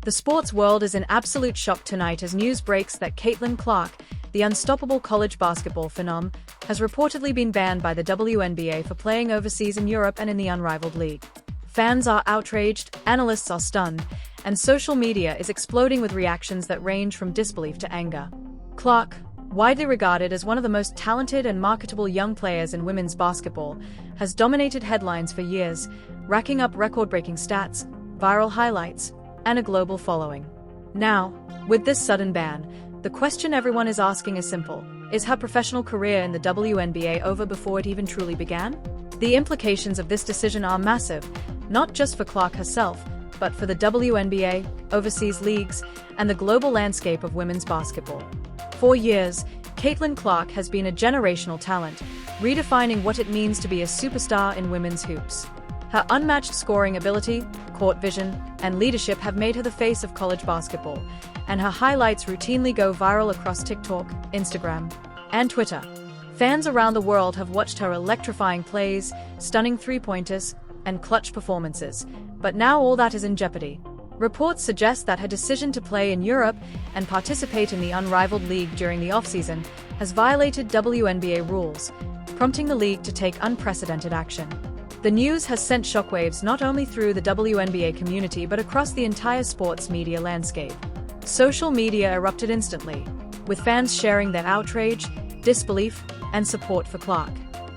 The sports world is in absolute shock tonight as news breaks that Caitlin Clark, the unstoppable college basketball phenom, has reportedly been banned by the WNBA for playing overseas in Europe and in the unrivaled league. Fans are outraged, analysts are stunned, and social media is exploding with reactions that range from disbelief to anger. Clark, widely regarded as one of the most talented and marketable young players in women's basketball, has dominated headlines for years, racking up record-breaking stats, viral highlights, and a global following. Now, with this sudden ban, the question everyone is asking is simple: is her professional career in the WNBA over before it even truly began? The implications of this decision are massive, not just for Clark herself, but for the WNBA, overseas leagues, and the global landscape of women's basketball. For years, Caitlin Clark has been a generational talent, redefining what it means to be a superstar in women's hoops. Her unmatched scoring ability, court vision, and leadership have made her the face of college basketball, and her highlights routinely go viral across TikTok, Instagram, and Twitter. Fans around the world have watched her electrifying plays, stunning three-pointers, and clutch performances, but now all that is in jeopardy. Reports suggest that her decision to play in Europe and participate in the unrivaled league during the offseason has violated WNBA rules, prompting the league to take unprecedented action. The news has sent shockwaves not only through the WNBA community but across the entire sports media landscape. Social media erupted instantly, with fans sharing their outrage, disbelief, and support for Clark.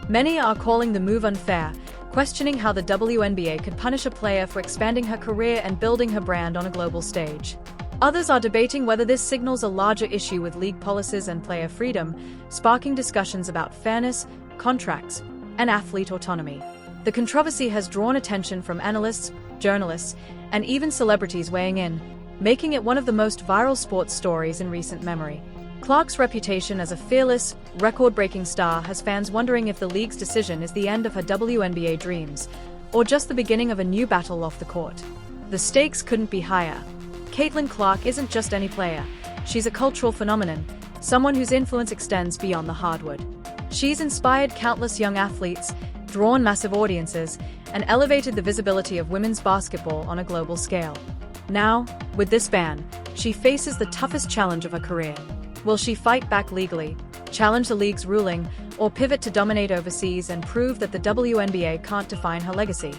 Many are calling the move unfair, questioning how the WNBA could punish a player for expanding her career and building her brand on a global stage. Others are debating whether this signals a larger issue with league policies and player freedom, sparking discussions about fairness, contracts, and athlete autonomy. The controversy has drawn attention from analysts, journalists, and even celebrities weighing in, making it one of the most viral sports stories in recent memory. Clark's reputation as a fearless, record-breaking star has fans wondering if the league's decision is the end of her WNBA dreams, or just the beginning of a new battle off the court. The stakes couldn't be higher. Caitlin Clark isn't just any player. She's a cultural phenomenon, someone whose influence extends beyond the hardwood. She's inspired countless young athletes, drawn massive audiences, and elevated the visibility of women's basketball on a global scale. Now, with this ban, she faces the toughest challenge of her career. Will she fight back legally, challenge the league's ruling, or pivot to dominate overseas and prove that the WNBA can't define her legacy?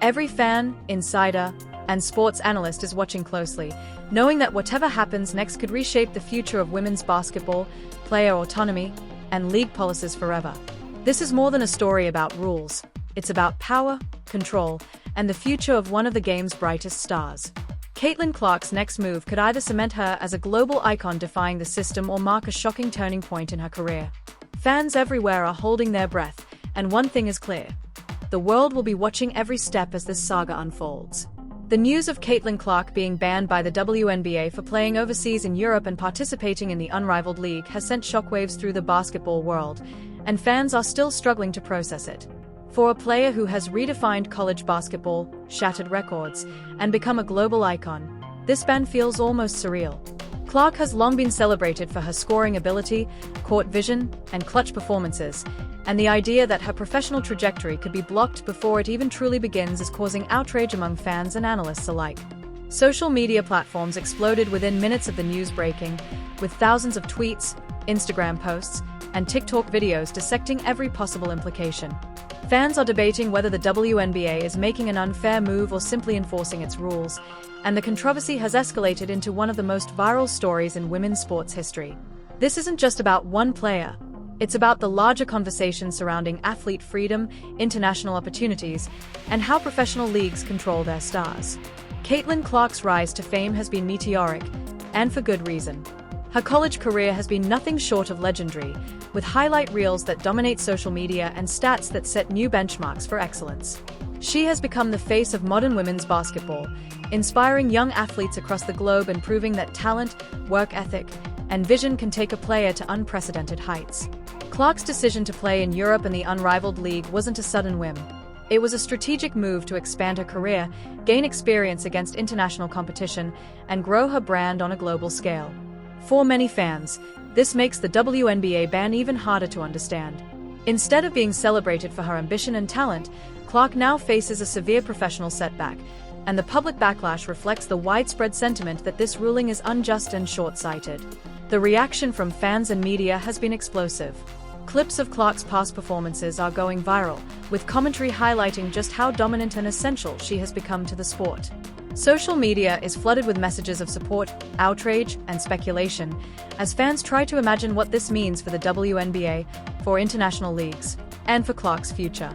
Every fan, insider, and sports analyst is watching closely, knowing that whatever happens next could reshape the future of women's basketball, player autonomy, and league policies forever. This is more than a story about rules. It's about power, control, and the future of one of the game's brightest stars. Caitlin Clark's next move could either cement her as a global icon defying the system or mark a shocking turning point in her career. Fans everywhere are holding their breath, and one thing is clear: the world will be watching every step as this saga unfolds. The news of Caitlin Clark being banned by the WNBA for playing overseas in Europe and participating in the unrivaled league has sent shockwaves through the basketball world, and fans are still struggling to process it. For a player who has redefined college basketball, shattered records, and become a global icon, this ban feels almost surreal. Clark has long been celebrated for her scoring ability, court vision, and clutch performances, and the idea that her professional trajectory could be blocked before it even truly begins is causing outrage among fans and analysts alike. Social media platforms exploded within minutes of the news breaking, with thousands of tweets, Instagram posts, and TikTok videos dissecting every possible implication. Fans are debating whether the WNBA is making an unfair move or simply enforcing its rules, and the controversy has escalated into one of the most viral stories in women's sports history. This isn't just about one player. It's about the larger conversation surrounding athlete freedom, international opportunities, and how professional leagues control their stars. Caitlin Clark's rise to fame has been meteoric, and for good reason. Her college career has been nothing short of legendary, with highlight reels that dominate social media and stats that set new benchmarks for excellence. She has become the face of modern women's basketball, inspiring young athletes across the globe and proving that talent, work ethic, and vision can take a player to unprecedented heights. Clark's decision to play in Europe and the unrivaled league wasn't a sudden whim. It was a strategic move to expand her career, gain experience against international competition, and grow her brand on a global scale. For many fans, this makes the WNBA ban even harder to understand. Instead of being celebrated for her ambition and talent, Clark now faces a severe professional setback, and the public backlash reflects the widespread sentiment that this ruling is unjust and short-sighted. The reaction from fans and media has been explosive. Clips of Clark's past performances are going viral, with commentary highlighting just how dominant and essential she has become to the sport. Social media is flooded with messages of support, outrage, and speculation, as fans try to imagine what this means for the WNBA, for international leagues, and for Clark's future.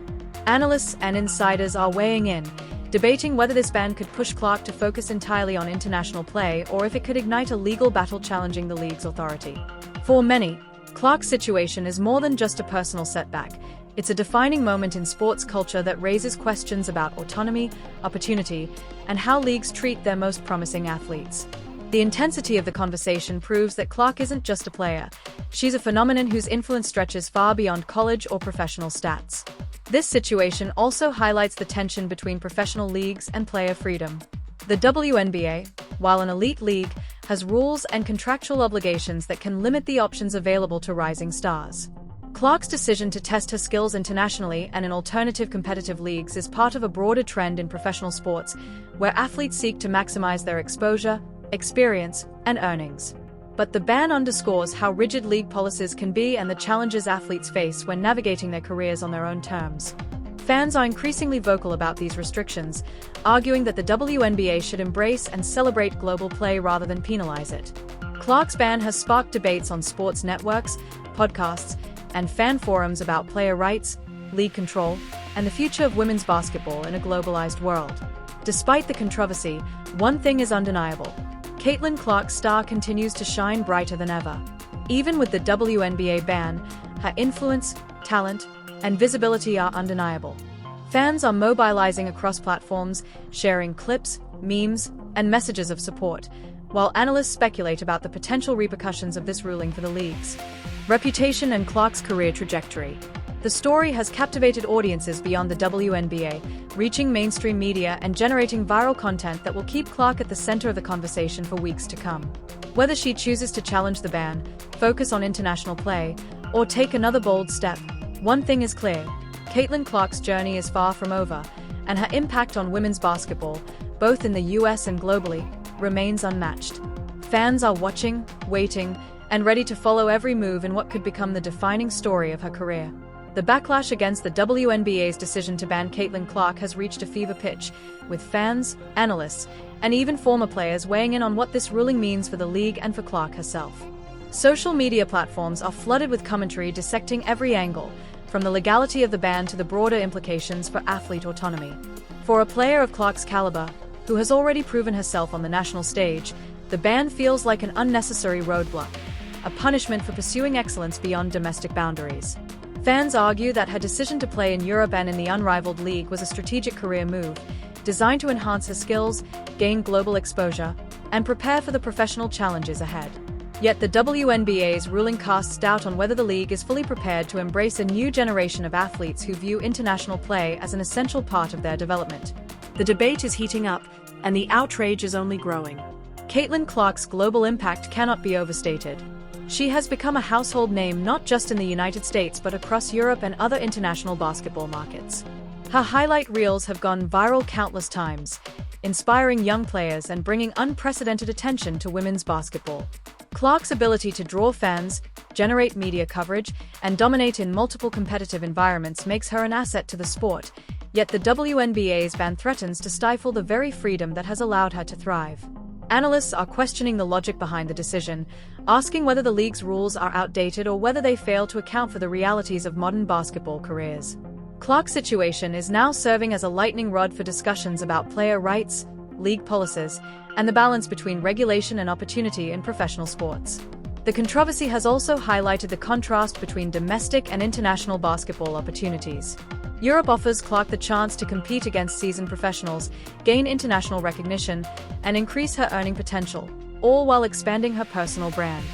Analysts and insiders are weighing in, debating whether this ban could push Clark to focus entirely on international play or if it could ignite a legal battle challenging the league's authority. For many, Clark's situation is more than just a personal setback. It's a defining moment in sports culture that raises questions about autonomy, opportunity, and how leagues treat their most promising athletes. The intensity of the conversation proves that Clark isn't just a player. She's a phenomenon whose influence stretches far beyond college or professional stats. This situation also highlights the tension between professional leagues and player freedom. The WNBA, while an elite league, has rules and contractual obligations that can limit the options available to rising stars. Clark's decision to test her skills internationally and in alternative competitive leagues is part of a broader trend in professional sports, where athletes seek to maximize their exposure, experience, and earnings. But the ban underscores how rigid league policies can be and the challenges athletes face when navigating their careers on their own terms. Fans are increasingly vocal about these restrictions, arguing that the WNBA should embrace and celebrate global play rather than penalize it. Clark's ban has sparked debates on sports networks, podcasts, and fan forums about player rights, league control, and the future of women's basketball in a globalized world. Despite the controversy, one thing is undeniable. Caitlin Clark's star continues to shine brighter than ever. Even with the WNBA ban, her influence, talent, and visibility are undeniable. Fans are mobilizing across platforms, sharing clips, memes, and messages of support, while analysts speculate about the potential repercussions of this ruling for the leagues. Reputation and Clark's career trajectory. The story has captivated audiences beyond the WNBA, reaching mainstream media and generating viral content that will keep Clark at the center of the conversation for weeks to come. Whether she chooses to challenge the ban, focus on international play, or take another bold step, one thing is clear: Caitlin Clark's journey is far from over, and her impact on women's basketball, both in the US and globally, remains unmatched. Fans are watching, waiting, and ready to follow every move in what could become the defining story of her career. The backlash against the WNBA's decision to ban Caitlin Clark has reached a fever pitch, with fans, analysts, and even former players weighing in on what this ruling means for the league and for Clark herself. Social media platforms are flooded with commentary dissecting every angle, from the legality of the ban to the broader implications for athlete autonomy. For a player of Clark's caliber, who has already proven herself on the national stage, the ban feels like an unnecessary roadblock, a punishment for pursuing excellence beyond domestic boundaries. Fans argue that her decision to play in Europe and in the unrivaled league was a strategic career move, designed to enhance her skills, gain global exposure, and prepare for the professional challenges ahead. Yet the WNBA's ruling casts doubt on whether the league is fully prepared to embrace a new generation of athletes who view international play as an essential part of their development. The debate is heating up, and the outrage is only growing. Caitlin Clark's global impact cannot be overstated. She has become a household name not just in the United States but across Europe and other international basketball markets. Her highlight reels have gone viral countless times, inspiring young players and bringing unprecedented attention to women's basketball. Clark's ability to draw fans, generate media coverage, and dominate in multiple competitive environments makes her an asset to the sport, yet the WNBA's ban threatens to stifle the very freedom that has allowed her to thrive. Analysts are questioning the logic behind the decision, asking whether the league's rules are outdated or whether they fail to account for the realities of modern basketball careers. Clark's situation is now serving as a lightning rod for discussions about player rights, league policies, and the balance between regulation and opportunity in professional sports. The controversy has also highlighted the contrast between domestic and international basketball opportunities. Europe offers Clark the chance to compete against seasoned professionals, gain international recognition, and increase her earning potential, all while expanding her personal brand.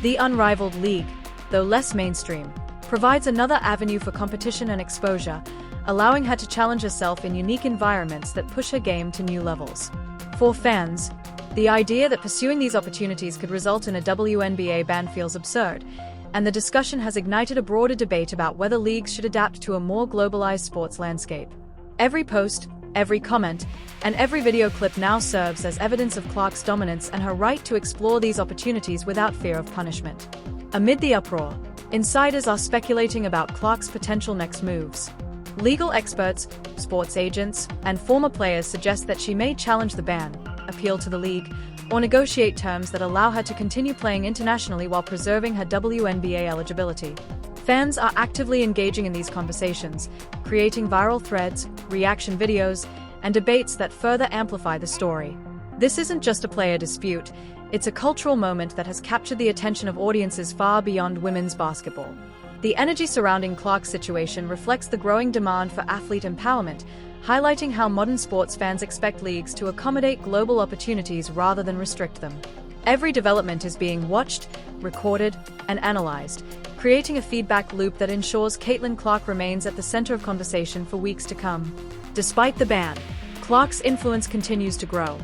The unrivaled league, though less mainstream, provides another avenue for competition and exposure, allowing her to challenge herself in unique environments that push her game to new levels. For fans, the idea that pursuing these opportunities could result in a WNBA ban feels absurd, and the discussion has ignited a broader debate about whether leagues should adapt to a more globalized sports landscape. Every post, Every comment and every video clip now serves as evidence of Clark's dominance and her right to explore these opportunities without fear of punishment. Amid the uproar, insiders are speculating about Clark's potential next moves. Legal experts, sports agents, and former players suggest that she may challenge the ban, appeal to the league, or negotiate terms that allow her to continue playing internationally while preserving her WNBA eligibility. Fans are actively engaging in these conversations, creating viral threads, reaction videos, and debates that further amplify the story. This isn't just a player dispute, it's a cultural moment that has captured the attention of audiences far beyond women's basketball. The energy surrounding Clark's situation reflects the growing demand for athlete empowerment, highlighting how modern sports fans expect leagues to accommodate global opportunities rather than restrict them. Every development is being watched, recorded, and analyzed, creating a feedback loop that ensures Caitlin Clark remains at the center of conversation for weeks to come. Despite the ban, Clark's influence continues to grow.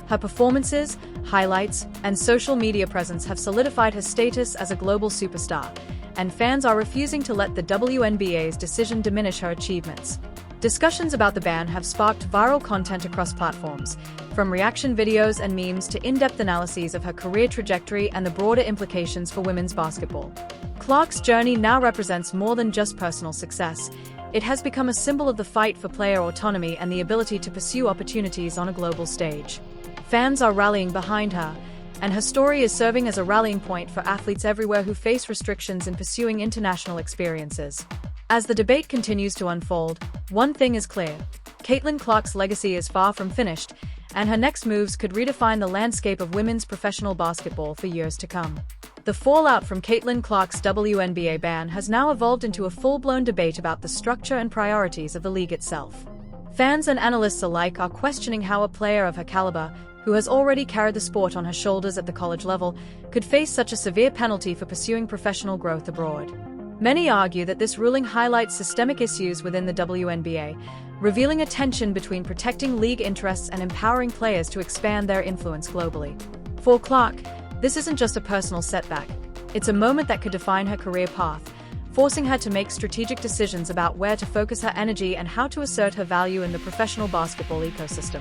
Her performances, highlights, and social media presence have solidified her status as a global superstar, and fans are refusing to let the WNBA's decision diminish her achievements. Discussions about the ban have sparked viral content across platforms, from reaction videos and memes to in-depth analyses of her career trajectory and the broader implications for women's basketball. Clark's journey now represents more than just personal success. It has become a symbol of the fight for player autonomy and the ability to pursue opportunities on a global stage. Fans are rallying behind her, and her story is serving as a rallying point for athletes everywhere who face restrictions in pursuing international experiences. As the debate continues to unfold, one thing is clear: Caitlin Clark's legacy is far from finished, and her next moves could redefine the landscape of women's professional basketball for years to come. The fallout from Caitlin Clark's WNBA ban has now evolved into a full-blown debate about the structure and priorities of the league itself. Fans and analysts alike are questioning how a player of her caliber, who has already carried the sport on her shoulders at the college level, could face such a severe penalty for pursuing professional growth abroad. Many argue that this ruling highlights systemic issues within the WNBA, revealing a tension between protecting league interests and empowering players to expand their influence globally. For Clark, this isn't just a personal setback, it's a moment that could define her career path, forcing her to make strategic decisions about where to focus her energy and how to assert her value in the professional basketball ecosystem.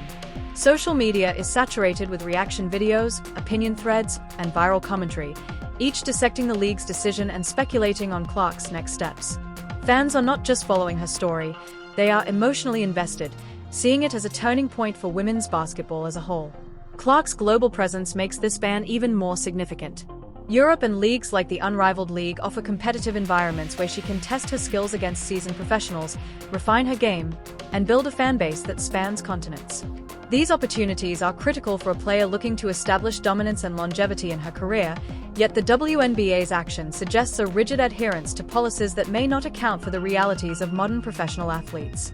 Social media is saturated with reaction videos, opinion threads, and viral commentary, each dissecting the league's decision and speculating on Clark's next steps. Fans are not just following her story, they are emotionally invested, seeing it as a turning point for women's basketball as a whole. Clark's global presence makes this ban even more significant. Europe and leagues like the Unrivaled League offer competitive environments where she can test her skills against seasoned professionals, refine her game, and build a fan base that spans continents. These opportunities are critical for a player looking to establish dominance and longevity in her career, yet the WNBA's action suggests a rigid adherence to policies that may not account for the realities of modern professional athletes.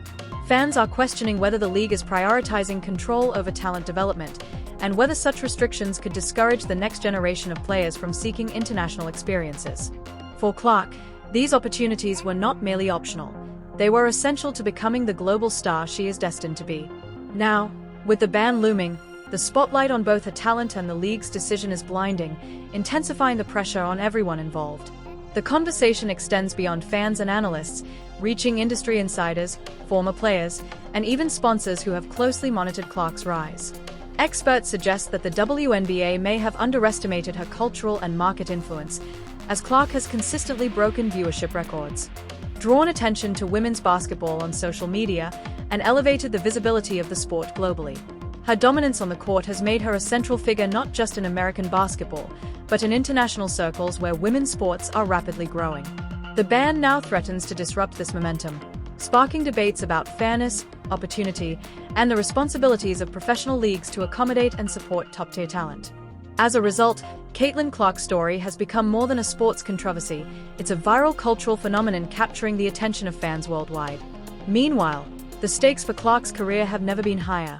Fans are questioning whether the league is prioritizing control over talent development, and whether such restrictions could discourage the next generation of players from seeking international experiences. For Clark, these opportunities were not merely optional. They were essential to becoming the global star she is destined to be. Now, with the ban looming, the spotlight on both her talent and the league's decision is blinding, intensifying the pressure on everyone involved. The conversation extends beyond fans and analysts, reaching industry insiders, former players, and even sponsors who have closely monitored Clark's rise. Experts suggest that the WNBA may have underestimated her cultural and market influence, as Clark has consistently broken viewership records, drawn attention to women's basketball on social media, and elevated the visibility of the sport globally. Her dominance on the court has made her a central figure not just in American basketball, but in international circles where women's sports are rapidly growing. The ban now threatens to disrupt this momentum, sparking debates about fairness, opportunity, and the responsibilities of professional leagues to accommodate and support top-tier talent. As a result, Caitlin Clark's story has become more than a sports controversy. It's a viral cultural phenomenon capturing the attention of fans worldwide. Meanwhile, the stakes for Clark's career have never been higher.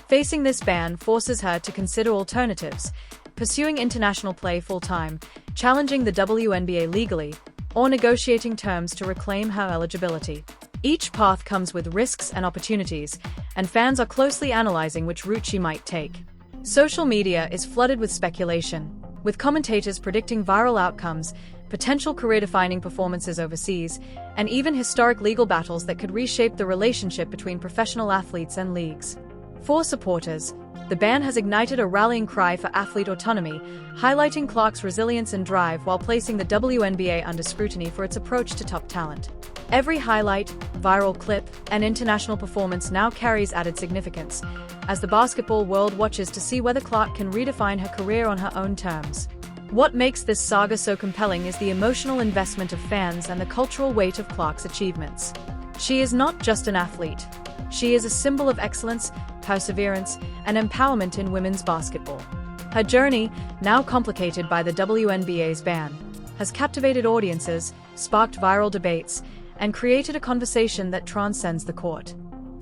Facing this ban forces her to consider alternatives, pursuing international play full-time, challenging the WNBA legally, or negotiating terms to reclaim her eligibility. Each path comes with risks and opportunities, and fans are closely analyzing which route she might take. Social media is flooded with speculation. with commentators predicting viral outcomes, potential career-defining performances overseas, and even historic legal battles that could reshape the relationship between professional athletes and leagues. For supporters, the ban has ignited a rallying cry for athlete autonomy, highlighting Clark's resilience and drive while placing the WNBA under scrutiny for its approach to top talent. Every highlight, viral clip, and international performance now carries added significance, as the basketball world watches to see whether Clark can redefine her career on her own terms. What makes this saga so compelling is the emotional investment of fans and the cultural weight of Clark's achievements. She is not just an athlete. She is a symbol of excellence, perseverance, and empowerment in women's basketball. Her journey, now complicated by the WNBA's ban, has captivated audiences, sparked viral debates, and created a conversation that transcends the court.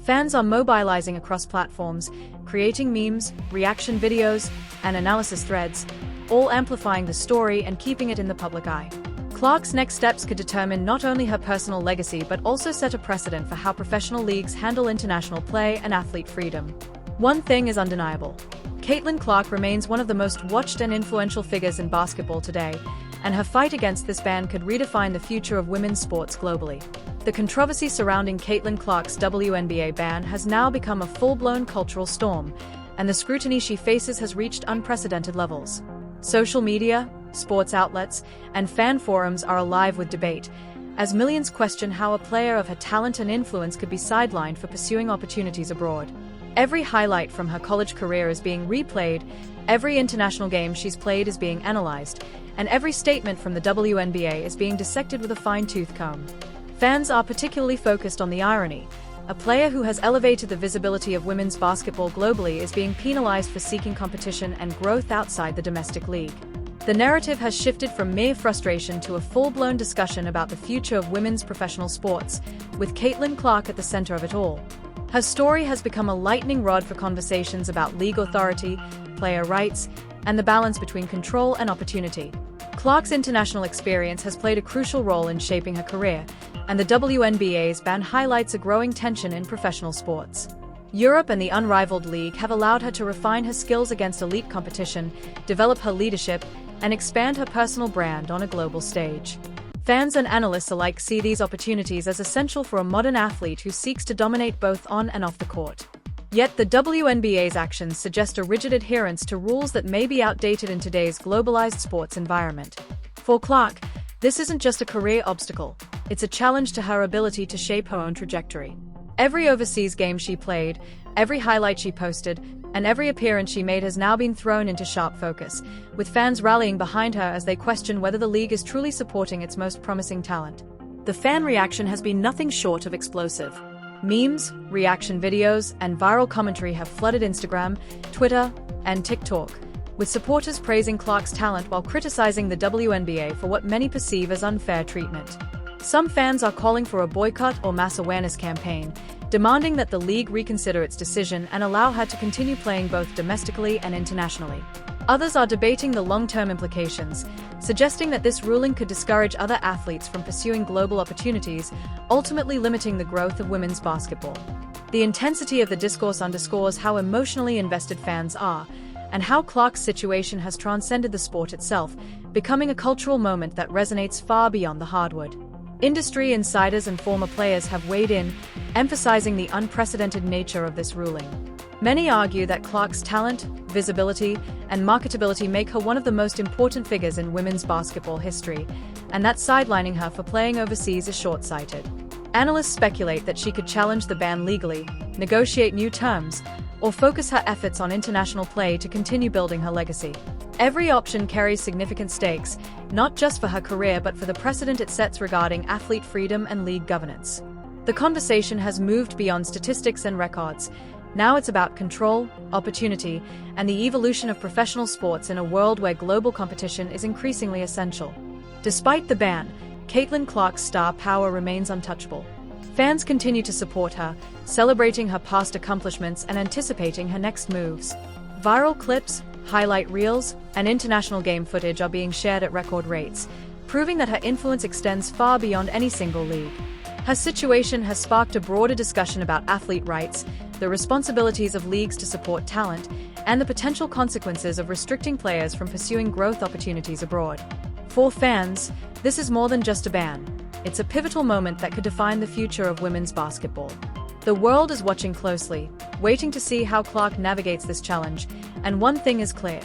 Fans are mobilizing across platforms, creating memes, reaction videos, and analysis threads, all amplifying the story and keeping it in the public eye. Clark's next steps could determine not only her personal legacy but also set a precedent for how professional leagues handle international play and athlete freedom. One thing is undeniable. Caitlin Clark remains one of the most watched and influential figures in basketball today, and her fight against this ban could redefine the future of women's sports globally. The controversy surrounding Caitlin Clark's WNBA ban has now become a full-blown cultural storm, and the scrutiny she faces has reached unprecedented levels. Social media, sports outlets, and fan forums are alive with debate, as millions question how a player of her talent and influence could be sidelined for pursuing opportunities abroad. Every highlight from her college career is being replayed, every international game she's played is being analyzed, and every statement from the WNBA is being dissected with a fine-tooth comb. Fans are particularly focused on the irony. A player who has elevated the visibility of women's basketball globally is being penalized for seeking competition and growth outside the domestic league. The narrative has shifted from mere frustration to a full-blown discussion about the future of women's professional sports, with Caitlin Clark at the center of it all. Her story has become a lightning rod for conversations about league authority, player rights, and the balance between control and opportunity. Clark's international experience has played a crucial role in shaping her career, and the WNBA's ban highlights a growing tension in professional sports. Europe and the unrivaled league have allowed her to refine her skills against elite competition, develop her leadership, and expand her personal brand on a global stage. Fans and analysts alike see these opportunities as essential for a modern athlete who seeks to dominate both on and off the court. Yet the WNBA's actions suggest a rigid adherence to rules that may be outdated in today's globalized sports environment. For Clark, this isn't just a career obstacle, it's a challenge to her ability to shape her own trajectory. Every overseas game she played, every highlight she posted, and every appearance she made has now been thrown into sharp focus, with fans rallying behind her as they question whether the league is truly supporting its most promising talent. The fan reaction has been nothing short of explosive. Memes, reaction videos, and viral commentary have flooded Instagram, Twitter, and TikTok, with supporters praising Clark's talent while criticizing the WNBA for what many perceive as unfair treatment. Some fans are calling for a boycott or mass awareness campaign, demanding that the league reconsider its decision and allow her to continue playing both domestically and internationally. Others are debating the long-term implications, suggesting that this ruling could discourage other athletes from pursuing global opportunities, ultimately limiting the growth of women's basketball. The intensity of the discourse underscores how emotionally invested fans are, and how Clark's situation has transcended the sport itself, becoming a cultural moment that resonates far beyond the hardwood. Industry insiders and former players have weighed in, emphasizing the unprecedented nature of this ruling. Many argue that Clark's talent, visibility, and marketability make her one of the most important figures in women's basketball history, and that sidelining her for playing overseas is short-sighted. Analysts speculate that she could challenge the ban legally, negotiate new terms, or focus her efforts on international play to continue building her legacy. Every option carries significant stakes, not just for her career but for the precedent it sets regarding athlete freedom and league governance. The conversation has moved beyond statistics and records. Now it's about control, opportunity, and the evolution of professional sports in a world where global competition is increasingly essential. Despite the ban, Caitlin Clark's star power remains untouchable. Fans continue to support her, celebrating her past accomplishments and anticipating her next moves. Viral clips, highlight reels, and international game footage are being shared at record rates, proving that her influence extends far beyond any single league. Her situation has sparked a broader discussion about athlete rights, the responsibilities of leagues to support talent, and the potential consequences of restricting players from pursuing growth opportunities abroad. For fans, this is more than just a ban. It's a pivotal moment that could define the future of women's basketball. The world is watching closely, waiting to see how Clark navigates this challenge, and one thing is clear.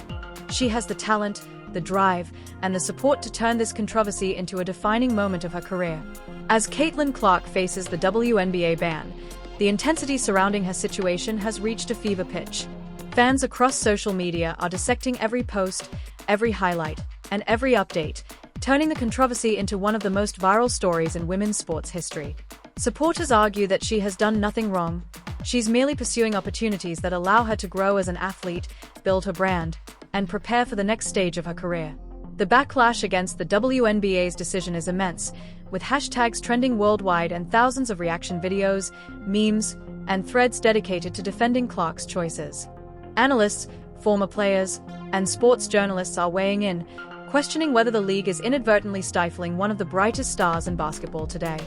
She has the talent, the drive, and the support to turn this controversy into a defining moment of her career. As Caitlin Clark faces the WNBA ban, the intensity surrounding her situation has reached a fever pitch. Fans across social media are dissecting every post, every highlight, and every update, turning the controversy into one of the most viral stories in women's sports history. Supporters argue that she has done nothing wrong. She's merely pursuing opportunities that allow her to grow as an athlete, build her brand, and prepare for the next stage of her career. The backlash against the WNBA's decision is immense, with hashtags trending worldwide and thousands of reaction videos, memes, and threads dedicated to defending Clark's choices. Analysts, former players, and sports journalists are weighing in, questioning whether the league is inadvertently stifling one of the brightest stars in basketball today.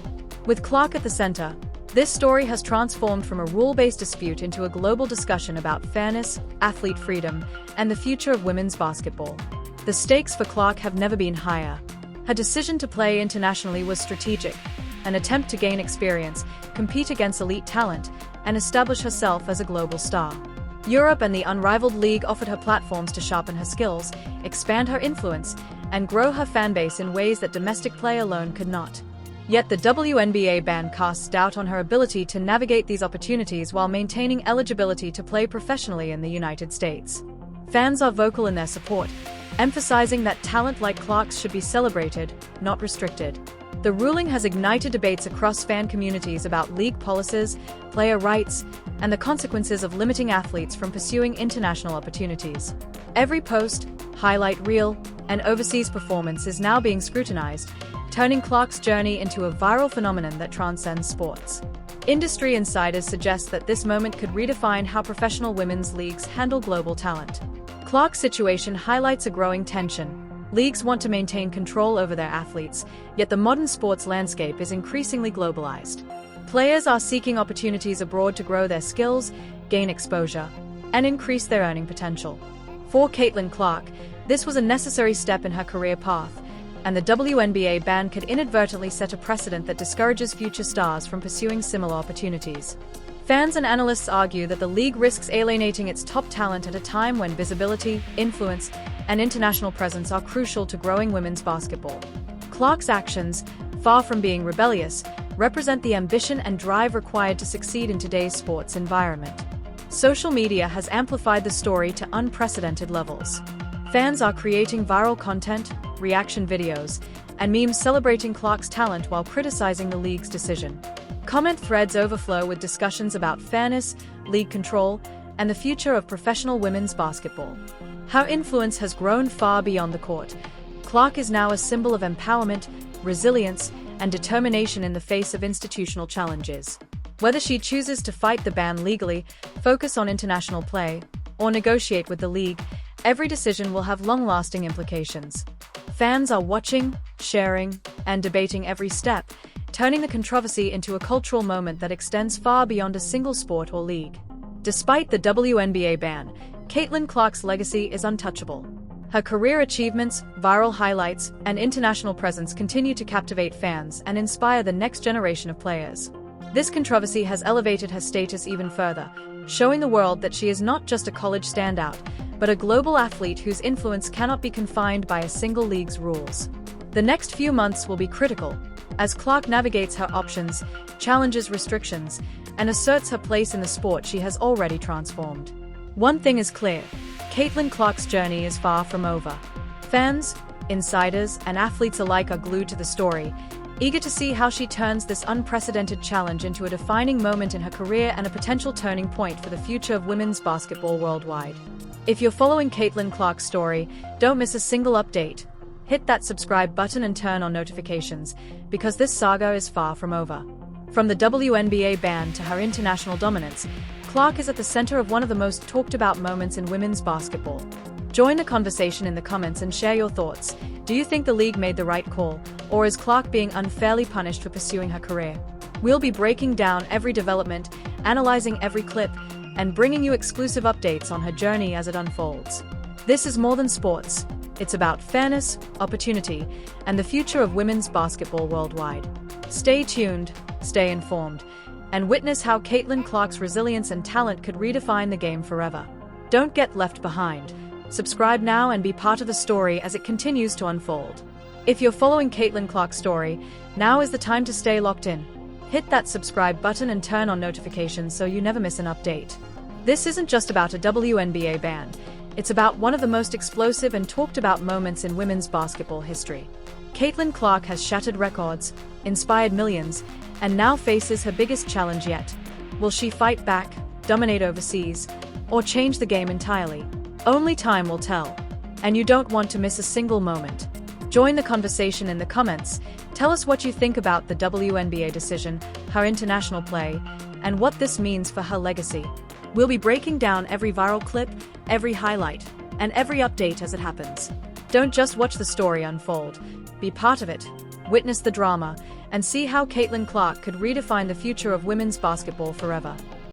With Clark at the center, this story has transformed from a rule-based dispute into a global discussion about fairness, athlete freedom, and the future of women's basketball. The stakes for Clark have never been higher. Her decision to play internationally was strategic, an attempt to gain experience, compete against elite talent, and establish herself as a global star. Europe and the unrivaled league offered her platforms to sharpen her skills, expand her influence, and grow her fanbase in ways that domestic play alone could not. Yet the WNBA ban casts doubt on her ability to navigate these opportunities while maintaining eligibility to play professionally in the United States. Fans are vocal in their support, emphasizing that talent like Clark's should be celebrated, not restricted. The ruling has ignited debates across fan communities about league policies, player rights, and the consequences of limiting athletes from pursuing international opportunities. Every post, highlight reel, and overseas performance is now being scrutinized, turning Clark's journey into a viral phenomenon that transcends sports. Industry insiders suggest that this moment could redefine how professional women's leagues handle global talent. Clark's situation highlights a growing tension. Leagues want to maintain control over their athletes, yet the modern sports landscape is increasingly globalized. Players are seeking opportunities abroad to grow their skills, gain exposure, and increase their earning potential. For Caitlin Clark, this was a necessary step in her career path, and the WNBA ban could inadvertently set a precedent that discourages future stars from pursuing similar opportunities. Fans and analysts argue that the league risks alienating its top talent at a time when visibility, influence, and international presence are crucial to growing women's basketball. Clark's actions, far from being rebellious, represent the ambition and drive required to succeed in today's sports environment. Social media has amplified the story to unprecedented levels. Fans are creating viral content, reaction videos, and memes celebrating Clark's talent while criticizing the league's decision. Comment threads overflow with discussions about fairness, league control, and the future of professional women's basketball. Her influence has grown far beyond the court. Clark is now a symbol of empowerment, resilience, and determination in the face of institutional challenges. Whether she chooses to fight the ban legally, focus on international play, or negotiate with the league, every decision will have long-lasting implications. Fans are watching, sharing, and debating every step, turning the controversy into a cultural moment that extends far beyond a single sport or league. Despite the WNBA ban, Caitlin Clark's legacy is untouchable. Her career achievements, viral highlights, and international presence continue to captivate fans and inspire the next generation of players. This controversy has elevated her status even further, showing the world that she is not just a college standout, but a global athlete whose influence cannot be confined by a single league's rules. The next few months will be critical, as Clark navigates her options, challenges restrictions, and asserts her place in the sport she has already transformed. One thing is clear: Caitlin Clark's journey is far from over. Fans, insiders, and athletes alike are glued to the story, eager to see how she turns this unprecedented challenge into a defining moment in her career and a potential turning point for the future of women's basketball worldwide. If you're following Caitlin Clark's story, don't miss a single update. Hit that subscribe button and turn on notifications, because this saga is far from over. From the WNBA ban to her international dominance, Clark is at the center of one of the most talked about moments in women's basketball. Join the conversation in the comments and share your thoughts. Do you think the league made the right call, or is Clark being unfairly punished for pursuing her career? We'll be breaking down every development, analyzing every clip, and bringing you exclusive updates on her journey as it unfolds. This is more than sports. It's about fairness, opportunity, and the future of women's basketball worldwide. Stay tuned, stay informed, and witness how Caitlin Clark's resilience and talent could redefine the game forever. Don't get left behind. Subscribe now and be part of the story as it continues to unfold. If you're following Caitlin Clark's story, now is the time to stay locked in. Hit that subscribe button and turn on notifications so you never miss an update. This isn't just about a WNBA ban. It's about one of the most explosive and talked about moments in women's basketball history. Caitlin Clark has shattered records, inspired millions, and now faces her biggest challenge yet. Will she fight back, dominate overseas, or change the game entirely? Only time will tell. And you don't want to miss a single moment. Join the conversation in the comments. Tell us what you think about the WNBA decision, her international play, and what this means for her legacy. We'll be breaking down every viral clip, every highlight, and every update as it happens. Don't just watch the story unfold. Be part of it, witness the drama, and see how Caitlin Clark could redefine the future of women's basketball forever.